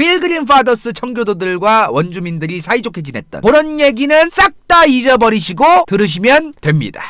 필그림 파더스 청교도들과 원주민들이 사이좋게 지냈던 그런 얘기는 싹 다 잊어버리시고 들으시면 됩니다.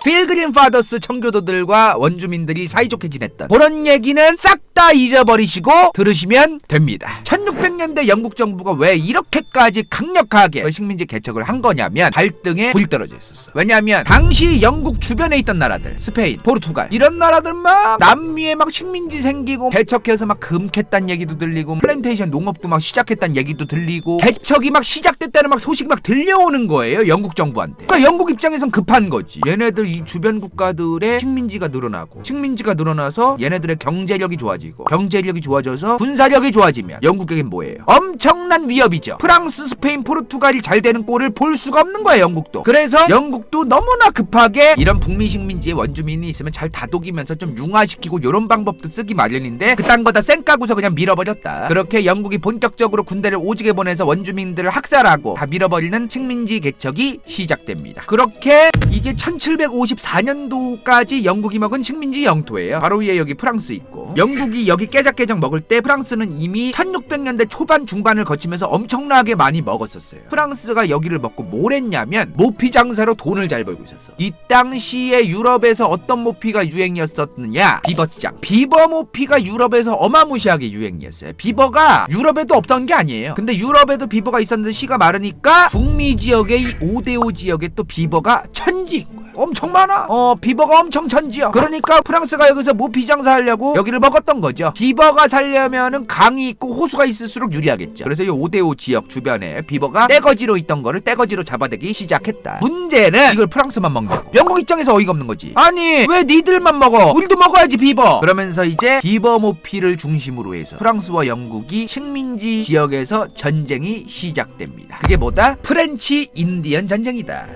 필그림 파더스 청교도들과 원주민들이 사이좋게 지냈던 그런 얘기는 싹 다 잊어버리시고 들으시면 됩니다. 1600년대 영국 정부가 왜 이렇게까지 강력하게 식민지 개척을 한 거냐면 발등에 불이 떨어져 있었어. 왜냐하면 당시 영국 주변에 있던 나라들, 스페인, 포르투갈 이런 나라들 막 남미에 막 식민지 생기고 개척해서 막 금캤단 얘기도 들리고 플랜테이션 농업도 막 시작했단 얘기도 들리고 개척이 막 시작됐다는 막 소식이 막 들려오는 거예요, 영국 정부한테. 그러니까 영국 입장에선 급한 거지. 얘네들 이 주변 국가들의 식민지가 늘어나고, 식민지가 늘어나서 얘네들의 경제력이 좋아지고, 경제력이 좋아져서 군사력이 좋아지면 영국에겐 뭐예요? 엄청난 위협이죠. 프랑스, 스페인, 포르투갈이 잘 되는 꼴을 볼 수가 없는 거예요, 영국도. 그래서 영국도 너무나 급하게 이런 북미 식민지에 원주민이 있으면 잘 다독이면서 좀 융화시키고 요런 방법도 쓰기 마련인데 그딴 거 다 쌩까고서 그냥 밀어버렸다. 그렇게 영국이 본격적으로 군대를 오지게 보내서 원주민들을 학살하고 다 밀어버리는 식민지 개척이 시작됩니다. 그렇게 이게 1754년도까지 영국이 먹은 식민지 영토예요. 바로 위에 여기 프랑스 있고, 영국이 여기 깨작깨작 먹을 때 프랑스는 이미 1600년대 초반 중반을 거치면서 엄청나게 많이 먹었었어요. 프랑스가 여기를 먹고 뭘 했냐면 모피 장사로 돈을 잘 벌고 있었어. 이 당시에 유럽에서 어떤 모피가 유행이었었느냐? 비버장. 비버 모피가 유럽에서 어마무시하게 유행이었어요. 비버가 유럽에도 없던 게 아니에요. 근데 유럽에도 비버가 있었는데 시가 마르니까 북미 지역의 이 5대5 지역에 또 비버가 천지인 거야. 엄청 많아. 비버가 엄청 천지야. 그러니까 프랑스가 여기서 모피 장사하려고 여기를 먹었던 거죠. 비버가 살려면은 강이 있고 호수가 있을수록 유리하겠죠. 그래서 이 5대5 지역 주변에 비버가 떼거지로 있던 거를 떼거지로 잡아대기 시작했다. 문제는 이걸 프랑스만 먹는다고. 영국 입장에서 어이가 없는 거지. 아니 왜 니들만 먹어? 우리도 먹어야지 비버. 그러면서 이제 비버 모피를 중심으로 해서 프랑스와 영국이 식민지 지역에서 전쟁이 시작됩니다. 그게 뭐다? 프렌치 인디언 전쟁이다.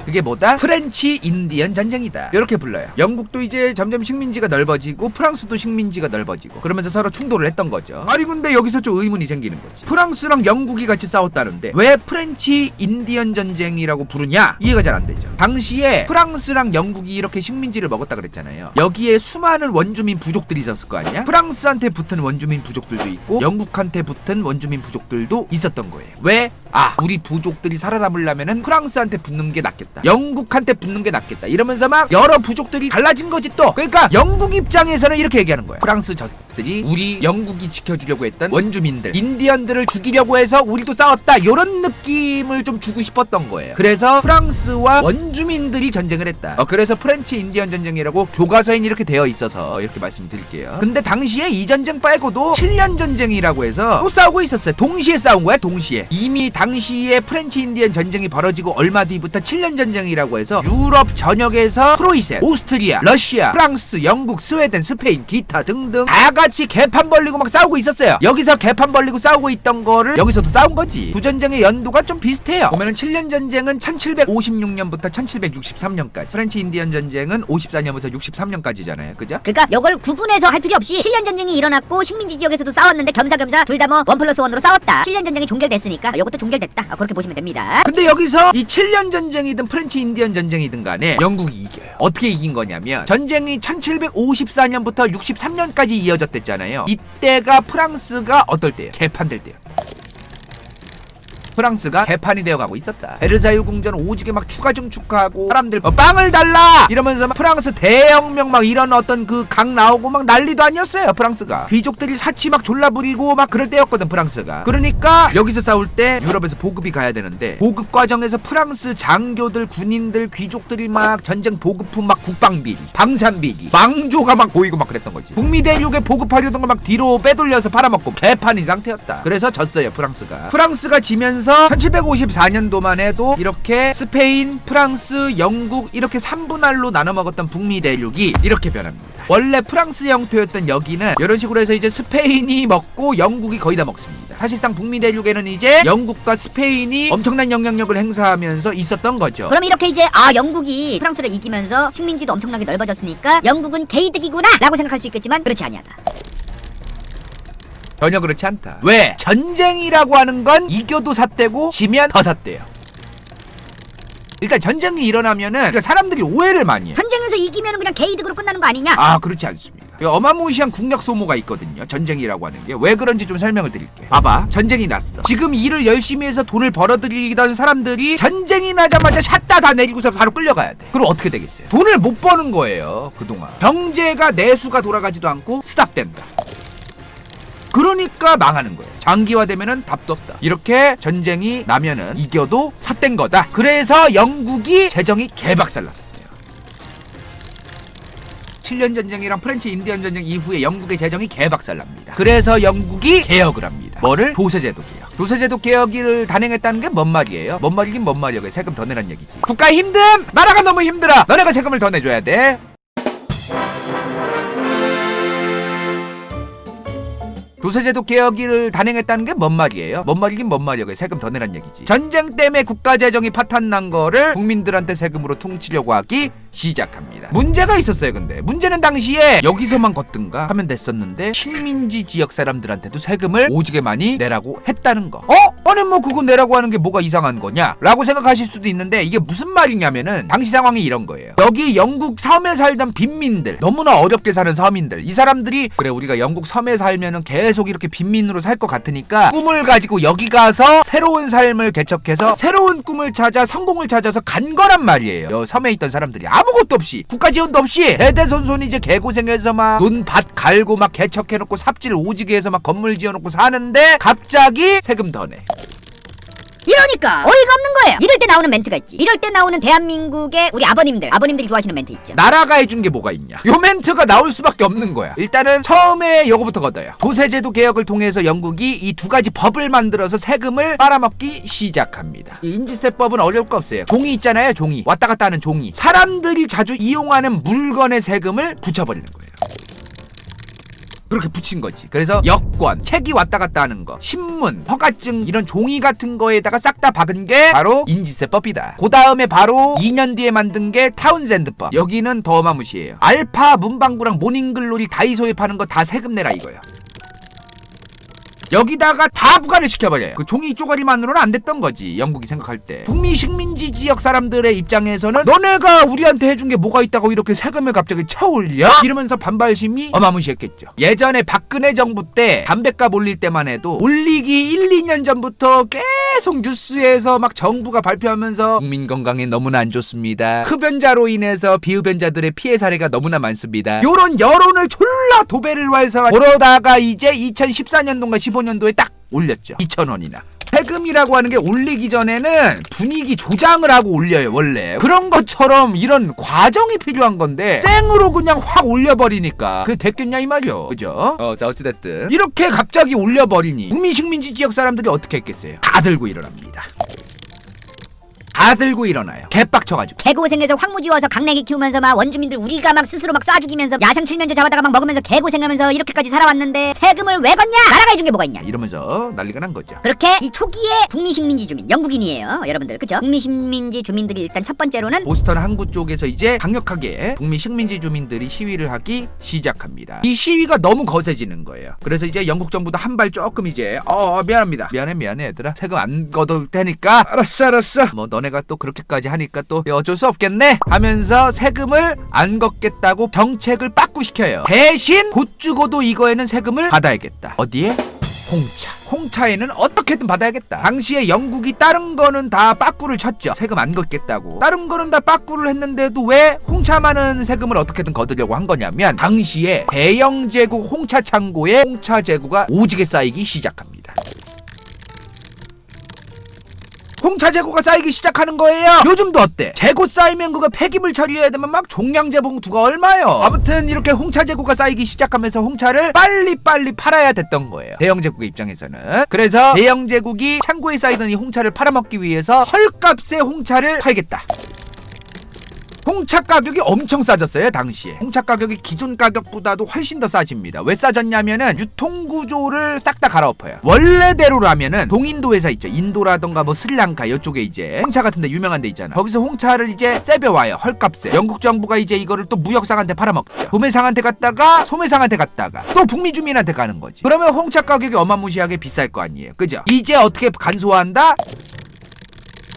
그게 뭐다? 프렌치 인디언 전쟁이다. 이렇게 불러요. 영국도 이제 점점 식민지가 넓어지고 프랑스도 식민지가 넓어지고 그러면서 서로 충돌을 했던 거죠. 아니 근데 여기서 좀 의문이 생기는 거지. 프랑스랑 영국이 같이 싸웠다는데 왜 프렌치 인디언 전쟁이라고 부르냐? 이해가 잘 안 되죠. 당시에 프랑스랑 영국이 이렇게 식민지를 먹었다 그랬잖아요. 여기에 수많은 원주민 부족들이 있었을 거 아니야? 프랑스한테 붙은 원주민 부족들도 있고 영국한테 붙은 원주민 부족들도 있었던 거예요. 왜? 우리 부족들이 살아남으려면은 프랑스한테 붙는 게 낫겠다, 영국한테 붙는 게 낫겠다 이러면서 막 여러 부족들이 갈라진 거지 또. 그러니까 영국 입장에서는 이렇게 얘기하는 거야. 프랑스 저들이 우리 영국이 지켜주려고 했던 원주민들, 인디언들을 죽이려고 해서 우리도 싸웠다, 요런 느낌을 좀 주고 싶었던 거예요. 그래서 프랑스와 원주민들이 전쟁을 했다. 그래서 프렌치 인디언 전쟁이라고 교과서엔 이렇게 되어 있어서 이렇게 말씀드릴게요. 근데 당시에 이 전쟁 빼고도 7년 전쟁이라고 해서 또 싸우고 있었어요. 동시에 싸운 거야, 동시에. 이미 당시에 프렌치 인디언 전쟁이 벌어지고 얼마 뒤부터 7년 전쟁이라고 해서 유럽 전역에서 프로이센, 오스트리아, 러시아, 프랑스, 영국, 스웨덴, 스페인, 기타 등등 다 같이 개판 벌리고 막 싸우고 있었어요. 여기서 개판 벌리고 싸우고 있던 거를 여기서도 싸운 거지. 두 전쟁의 연도가 좀 비슷해요. 보면은 7년 전쟁은 1756년부터 1763년까지, 프렌치 인디언 전쟁은 54년부터 63년까지잖아요. 그죠? 그러니까 이걸 구분해서 할 필요 없이 7년 전쟁이 일어났고 식민지 지역에서도 싸웠는데 겸사겸사 둘 다 뭐 1+1으로 싸웠다. 7년 전쟁이 종결됐으니까 이것도 종결됐다. 그렇게 보시면 됩니다. 근데 여기서 이 7년 전쟁이든 프렌치 인디언 전쟁이든 간에 영국이 이겨요. 어떻게 이긴 거냐면 전쟁이 1754년부터 63년까지 이어졌댔잖아요. 이때가 프랑스가 어떨 때예요? 개판될 때요. 프랑스가 개판이 되어가고 있었다. 베르사유 궁전 오지게 막 추가 증축하고 사람들 빵을 달라 이러면서 막 프랑스 대혁명 막 이런 어떤 그 강 나오고 막 난리도 아니었어요. 프랑스가 귀족들이 사치 막 졸라 부리고 막 그럴 때였거든, 프랑스가. 그러니까 여기서 싸울 때 유럽에서 보급이 가야 되는데 보급 과정에서 프랑스 장교들, 군인들, 귀족들이 막 전쟁 보급품 막 국방비리, 방산비리, 망조가 막 보이고 막 그랬던 거지. 북미 대륙에 보급하려던 걸 막 뒤로 빼돌려서 팔아먹고 개판인 상태였다. 그래서 졌어요, 프랑스가. 프랑스가 지면서 1754년도만 해도 이렇게 스페인, 프랑스, 영국 이렇게 3분할로 나눠 먹었던 북미 대륙이 이렇게 변합니다. 원래 프랑스 영토였던 여기는 이런 식으로 해서 이제 스페인이 먹고 영국이 거의 다 먹습니다. 사실상 북미 대륙에는 이제 영국과 스페인이 엄청난 영향력을 행사하면서 있었던 거죠. 그럼 이렇게 이제 영국이 프랑스를 이기면서 식민지도 엄청나게 넓어졌으니까 영국은 개이득이구나 라고 생각할 수 있겠지만 그렇지 아니하다. 전혀 그렇지 않다. 왜? 전쟁이라고 하는 건 이겨도 삿대고 지면 더 삿대요. 일단 전쟁이 일어나면은 그러니까 사람들이 오해를 많이 해요. 전쟁에서 이기면 그냥 개이득으로 끝나는 거 아니냐? 아, 그렇지 않습니다. 어마무시한 국력 소모가 있거든요. 전쟁이라고 하는 게. 왜 그런지 좀 설명을 드릴게요. 봐봐. 전쟁이 났어. 지금 일을 열심히 해서 돈을 벌어들이던 사람들이 전쟁이 나자마자 샷다 다 내리고서 바로 끌려가야 돼. 그럼 어떻게 되겠어요? 돈을 못 버는 거예요. 그동안. 경제가 내수가 돌아가지도 않고 스탑된다. 그러니까 망하는 거예요. 장기화되면은 답도 없다. 이렇게 전쟁이 나면은 이겨도 삿된 거다. 그래서 영국이 재정이 개박살났었어요. 7년 전쟁이랑 프렌치 인디언 전쟁 이후에 영국의 재정이 개박살납니다. 그래서 영국이 개혁을 합니다. 뭐를? 조세제도 개혁. 조세제도 개혁을 단행했다는 게 뭔 말이에요? 뭔 말이긴 뭔 말이야. 세금 더 내란 얘기지. 국가 힘듦! 나라가 너무 힘들어! 너네가 세금을 더 내줘야 돼. 조세제도 개혁을 단행했다는 게 뭔 말이에요? 뭔 말이긴 뭔 말이야. 세금 더 내란 얘기지. 전쟁 때문에 국가 재정이 파탄난 거를 국민들한테 세금으로 퉁치려고 하기 시작합니다. 문제가 있었어요. 근데 문제는 당시에 여기서만 걷든가 하면 됐었는데 식민지 지역 사람들한테도 세금을 오지게 많이 내라고 했다는 거. 아니 뭐 그거 내라고 하는 게 뭐가 이상한 거냐? 라고 생각하실 수도 있는데 이게 무슨 말이냐면은 당시 상황이 이런 거예요. 여기 영국 섬에 살던 빈민들, 너무나 어렵게 사는 서민들, 이 사람들이 그래 우리가 영국 섬에 살면은 계속 이렇게 빈민으로 살 것 같으니까 꿈을 가지고 여기 가서 새로운 삶을 개척해서 새로운 꿈을 찾아 성공을 찾아서 간 거란 말이에요. 여 섬에 있던 사람들이 아무것도 없이 국가 지원도 없이 대대손손 이제 개고생해서 막 논밭 갈고 막 개척해놓고 삽질 오지게 해서 막 건물 지어놓고 사는데 갑자기 세금 더 내. 이러니까 어이가 없는 거예요. 이럴 때 나오는 멘트가 있지. 이럴 때 나오는 대한민국의 우리 아버님들이 좋아하시는 멘트 있죠. 나라가 해준 게 뭐가 있냐. 요 멘트가 나올 수밖에 없는 거야. 일단은 처음에 요거부터 걷어요. 조세제도 개혁을 통해서 영국이 이 두 가지 법을 만들어서 세금을 빨아먹기 시작합니다. 이 인지세법은 어려울 거 없어요. 종이 있잖아요. 종이. 왔다 갔다 하는 종이. 사람들이 자주 이용하는 물건의 세금을 붙여버리는 거예요. 그렇게 붙인 거지. 그래서 여권, 책이 왔다 갔다 하는 거, 신문, 허가증 이런 종이 같은 거에다가 싹 다 박은 게 바로 인지세법이다. 그 다음에 바로 2년 뒤에 만든 게 타운센드법. 여기는 더 어마무시해요. 알파, 문방구랑 모닝글로리, 다이소에 파는 거 다 세금 내라 이거예요. 여기다가 다 부과를 시켜버려요. 그 종이 쪼가리만으로는 안 됐던 거지. 영국이 생각할 때. 북미 식민지 지역 사람들의 입장에서는 너네가 우리한테 해준 게 뭐가 있다고 이렇게 세금을 갑자기 쳐올려? 이러면서 반발심이 어마무시했겠죠. 예전에 박근혜 정부 때 담뱃값 올릴 때만 해도 올리기 1, 2년 전부터 계속 뉴스에서 막 정부가 발표하면서 국민 건강에 너무나 안 좋습니다. 흡연자로 인해서 비흡연자들의 피해 사례가 너무나 많습니다. 요런 여론을 졸라 도배를 해서 그러다가 이제 2014년도인가 15년도에 딱 올렸죠. 2,000원이나. 세금이라고 하는 게 올리기 전에는 분위기 조장을 하고 올려요. 원래 그런 것처럼 이런 과정이 필요한 건데 생으로 그냥 확 올려버리니까 그게 됐겠냐 이 말이요. 그죠? 자 어찌됐든 이렇게 갑자기 올려버리니 북미 식민지 지역 사람들이 어떻게 했겠어요? 다 들고 일어납니다. 다 들고 일어나요. 개빡쳐가지고. 개고생해서 황무 지워서 강냉이 키우면서 막 원주민들 우리가 막 스스로 막 쏴 죽이면서 야생 칠면조 잡아다가 막 먹으면서 개고생하면서 이렇게까지 살아왔는데 세금을 왜 걷냐? 나라가 해준 게 뭐가 있냐? 이러면서 난리가 난 거죠. 그렇게 이 초기에 북미 식민지 주민, 영국인이에요 여러분들, 그쵸? 북미 식민지 주민들이 일단 첫 번째로는 보스턴 항구 쪽에서 이제 강력하게 북미 식민지 주민들이 시위를 하기 시작합니다. 이 시위가 너무 거세지는 거예요. 그래서 이제 영국 정부도 한 발 조금 이제 미안합니다. 미안해 얘들아. 세금 안 걷어도 되니까 알았어. 뭐 너네가 또 그렇게까지 하니까 또 어쩔 수 없겠네 하면서 세금을 안 걷겠다고 정책을 빠꾸시켜요. 대신 곧 죽어도 이거에는 세금을 받아야겠다. 어디에? 홍차에는 어떻게든 받아야겠다. 당시에 영국이 다른 거는 다 빠꾸를 쳤죠. 세금 안 걷겠다고. 다른 거는 다 빠꾸를 했는데도 왜 홍차만은 세금을 어떻게든 걷으려고 한 거냐면 당시에 대영 제국 홍차 창고에 홍차 재고가 오지게 쌓이기 시작합니다. 홍차 재고가 쌓이기 시작하는 거예요. 요즘도 어때? 재고 쌓이면 그거 폐기물 처리해야 되면 막 종량제 봉투가 얼마요? 아무튼 이렇게 홍차 재고가 쌓이기 시작하면서 홍차를 빨리빨리 팔아야 됐던 거예요. 대영 제국의 입장에서는. 그래서 대영 제국이 창고에 쌓이던 이 홍차를 팔아먹기 위해서 헐값에 홍차를 팔겠다. 홍차 가격이 엄청 싸졌어요. 당시에 홍차 가격이 기존 가격보다도 훨씬 더 싸집니다. 왜 싸졌냐면은 유통구조를 싹 다 갈아엎어요. 원래대로라면은 동인도 회사 있죠. 인도라던가 뭐 스리랑카 이쪽에 이제 홍차 같은 데 유명한 데 있잖아. 거기서 홍차를 이제 세배와요. 헐값에. 영국 정부가 이제 이거를 또 무역상한테 팔아먹죠. 도매상한테 갔다가 소매상한테 갔다가 또 북미 주민한테 가는 거지. 그러면 홍차 가격이 어마무시하게 비쌀 거 아니에요. 그죠? 이제 어떻게 간소화한다?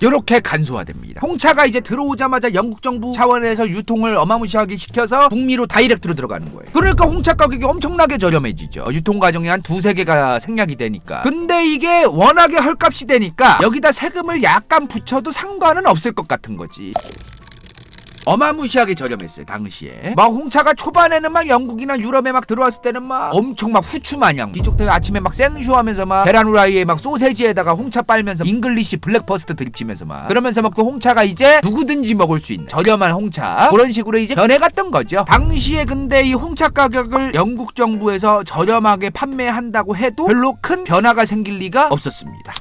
요렇게 간소화됩니다. 홍차가 이제 들어오자마자 영국 정부 차원에서 유통을 어마무시하게 시켜서 북미로 다이렉트로 들어가는 거예요. 그러니까 홍차 가격이 엄청나게 저렴해지죠. 유통 과정이 한 두세 개가 생략이 되니까. 근데 이게 워낙에 헐값이 되니까 여기다 세금을 약간 붙여도 상관은 없을 것 같은 거지. 어마무시하게 저렴했어요. 당시에 막 홍차가 초반에는 막 영국이나 유럽에 막 들어왔을 때는 막 엄청 막 후추 마냥 이쪽들 아침에 막 생쇼하면서 막 계란 후라이에 막 소세지에다가 홍차 빨면서 잉글리시 블랙버스트 드립치면서 막 그러면서 막 그 홍차가 이제 누구든지 먹을 수 있는 저렴한 홍차 그런 식으로 이제 변해갔던 거죠. 당시에 근데 이 홍차 가격을 영국 정부에서 저렴하게 판매한다고 해도 별로 큰 변화가 생길 리가 없었습니다.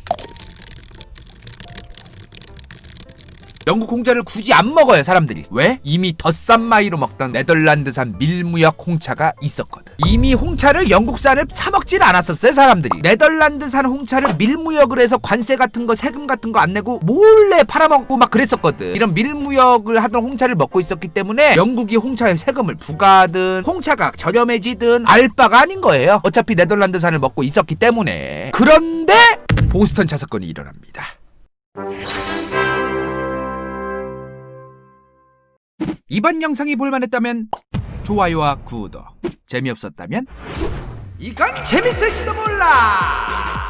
영국 홍차를 굳이 안 먹어요 사람들이. 왜? 이미 더 싼 마이로 먹던 네덜란드산 밀무역 홍차가 있었거든. 이미 홍차를 영국산을 사 먹진 않았었어요 사람들이. 네덜란드산 홍차를 밀무역을 해서 관세 같은 거 세금 같은 거 안 내고 몰래 팔아먹고 막 그랬었거든. 이런 밀무역을 하던 홍차를 먹고 있었기 때문에 영국이 홍차에 세금을 부과하든 홍차가 저렴해지든 알 바가 아닌 거예요. 어차피 네덜란드산을 먹고 있었기 때문에. 그런데 보스턴 차 사건이 일어납니다. 이번 영상이 볼만했다면 좋아요와 구독, 재미없었다면 이건 재밌을지도 몰라.